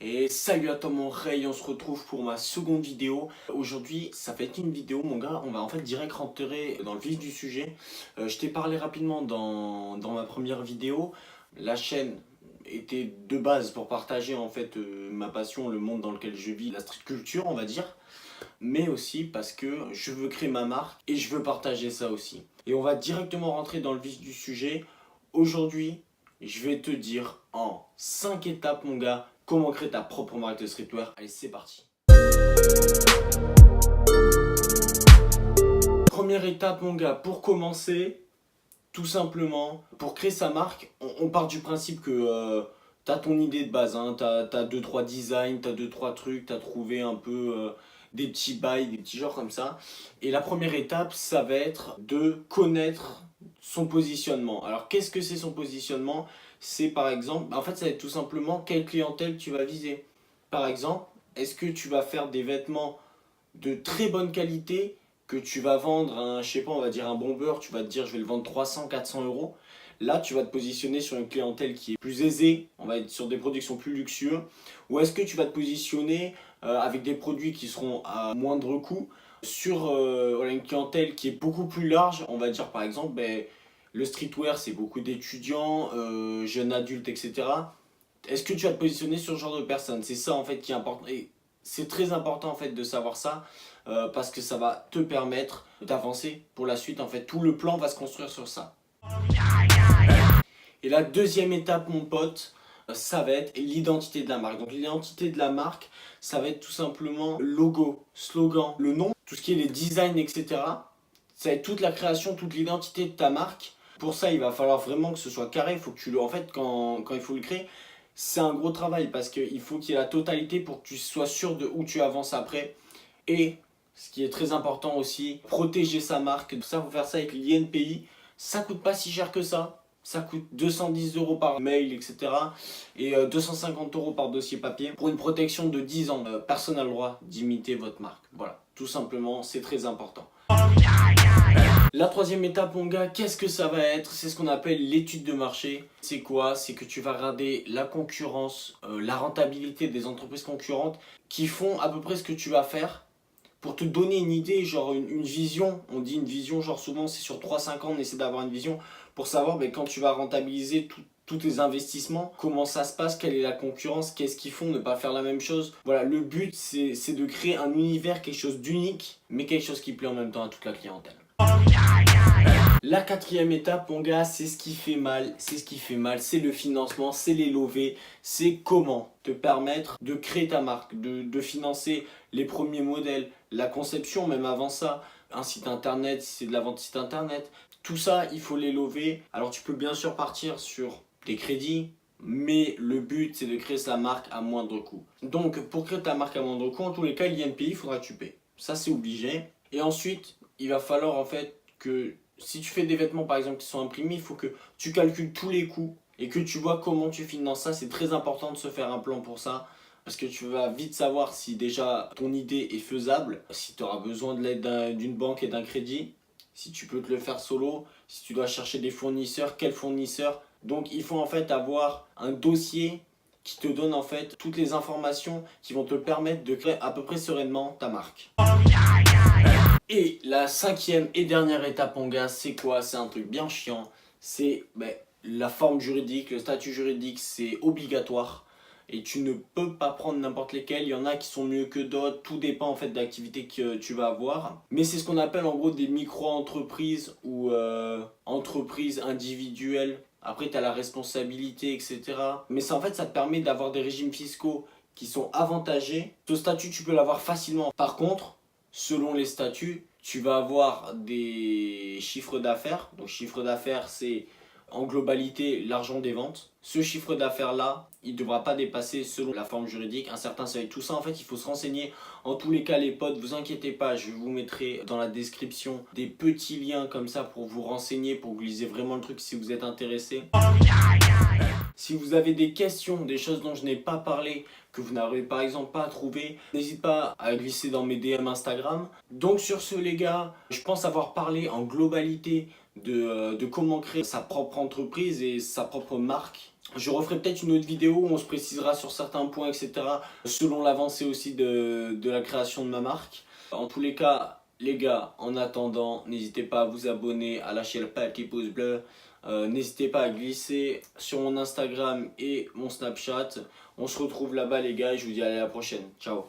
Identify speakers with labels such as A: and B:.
A: Et salut à toi mon Ray, on se retrouve pour ma seconde vidéo. Aujourd'hui, ça va être une vidéo mon gars, on va en fait direct rentrer dans le vif du sujet. Je t'ai parlé rapidement dans ma première vidéo. La chaîne était de base pour partager en fait ma passion, le monde dans lequel je vis, la street culture on va dire. Mais aussi parce que je veux créer ma marque et je veux partager ça aussi. Et on va directement rentrer dans le vif du sujet. Aujourd'hui, je vais te dire en 5 étapes mon gars, comment créer ta propre marque de streetwear. Allez, c'est parti. Première étape mon gars, pour commencer, tout simplement, pour créer sa marque, on part du principe que t'as ton idée de base, hein, t'as 2-3 designs, t'as 2-3 trucs, t'as trouvé un peu des petits bails, des petits genres comme ça. Et la première étape, ça va être de connaître son positionnement. Alors qu'est-ce que c'est son positionnement? C'est par exemple, en fait ça va être tout simplement quelle clientèle tu vas viser. Par exemple, est-ce que tu vas faire des vêtements de très bonne qualité que tu vas vendre un, je sais pas, on va dire un bomber, tu vas te dire je vais le vendre 300-400 euros. Là, tu vas te positionner sur une clientèle qui est plus aisée, on va être sur des produits qui sont plus luxueux. Ou est-ce que tu vas te positionner avec des produits qui seront à moindre coût sur voilà, une clientèle qui est beaucoup plus large, on va dire par exemple, le streetwear c'est beaucoup d'étudiants, jeunes adultes, etc. Est-ce que tu vas te positionner sur ce genre de personnes? C'est ça en fait qui est important. Et c'est très important en fait de savoir ça parce que ça va te permettre d'avancer pour la suite. En fait, tout le plan va se construire sur ça. Et la deuxième étape, mon pote, ça va être l'identité de la marque. Donc l'identité de la marque, ça va être tout simplement le logo, slogan, le nom, tout ce qui est les designs, etc. Ça va être toute la création, toute l'identité de ta marque. Pour ça, il va falloir vraiment que ce soit carré. Il faut que tu le, en fait, quand il faut le créer, c'est un gros travail parce qu'il faut qu'il y ait la totalité pour que tu sois sûr de où tu avances après. Et ce qui est très important aussi, protéger sa marque. Ça, il faut faire ça avec l'INPI. Ça coûte pas si cher que ça. Ça coûte 210 euros par mail, etc. Et 250 euros par dossier papier. Pour une protection de 10 ans, personne n'a le droit d'imiter votre marque. Voilà, tout simplement, c'est très important. La troisième étape, mon gars, qu'est-ce que ça va être? C'est ce qu'on appelle l'étude de marché. C'est quoi? C'est que tu vas regarder la concurrence, la rentabilité des entreprises concurrentes qui font à peu près ce que tu vas faire pour te donner une idée, genre une vision. On dit une vision, genre souvent c'est sur 3-5 ans, on essaie d'avoir une vision pour savoir quand tu vas rentabiliser tous tes investissements, comment ça se passe, quelle est la concurrence, qu'est-ce qu'ils font, ne pas faire la même chose. Voilà, le but c'est de créer un univers, quelque chose d'unique, mais quelque chose qui plaît en même temps à toute la clientèle. La quatrième étape, mon gars, c'est ce qui fait mal, c'est le financement, c'est les levées, c'est comment te permettre de créer ta marque, de financer les premiers modèles, la conception, même avant ça, un site internet, si c'est de la vente site internet, tout ça, il faut les lever. Alors tu peux bien sûr partir sur des crédits, mais le but c'est de créer sa marque à moindre coût. Donc pour créer ta marque à moindre coût, en tous les cas, l'INPI, il faudra que tu payes. Ça c'est obligé. Et ensuite, il va falloir en fait que si tu fais des vêtements par exemple qui sont imprimés, il faut que tu calcules tous les coûts et que tu vois comment tu finances ça. C'est très important de se faire un plan pour ça parce que tu vas vite savoir si déjà ton idée est faisable, si tu auras besoin de l'aide d'une banque et d'un crédit, si tu peux te le faire solo, si tu dois chercher des fournisseurs, quels fournisseurs. Donc il faut en fait avoir un dossier qui te donne en fait toutes les informations qui vont te permettre de créer à peu près sereinement ta marque. Et la cinquième et dernière étape, mon gars, c'est quoi? C'est un truc bien chiant. C'est la forme juridique, le statut juridique, c'est obligatoire. Et tu ne peux pas prendre n'importe lesquels. Il y en a qui sont mieux que d'autres. Tout dépend en fait de l'activité que tu vas avoir. Mais c'est ce qu'on appelle en gros des micro-entreprises ou entreprises individuelles. Après, tu as la responsabilité, etc. Mais ça, en fait, ça te permet d'avoir des régimes fiscaux qui sont avantagés. Ce statut, tu peux l'avoir facilement. Par contre, selon les statuts, tu vas avoir des chiffres d'affaires. Donc chiffre d'affaires, c'est en globalité l'argent des ventes. Ce chiffre d'affaires-là, il ne devra pas dépasser, selon la forme juridique, un certain seuil. Tout ça, en fait, il faut se renseigner. En tous les cas, les potes, vous inquiétez pas, je vous mettrai dans la description des petits liens comme ça pour vous renseigner, pour que vous lisez vraiment le truc si vous êtes intéressé. Si vous avez des questions, des choses dont je n'ai pas parlé, que vous n'arrivez par exemple pas à trouver, n'hésitez pas à glisser dans mes DM Instagram. Donc sur ce les gars, je pense avoir parlé en globalité de comment créer sa propre entreprise et sa propre marque Je referai peut-être une autre vidéo où on se précisera sur certains points, etc. Selon l'avancée aussi de la création de ma marque. En tous les cas, les gars, en attendant, n'hésitez pas à vous abonner, à lâcher le petit pouce bleu. N'hésitez pas à glisser sur mon Instagram et mon Snapchat. On se retrouve là-bas les gars et je vous dis à la prochaine. Ciao.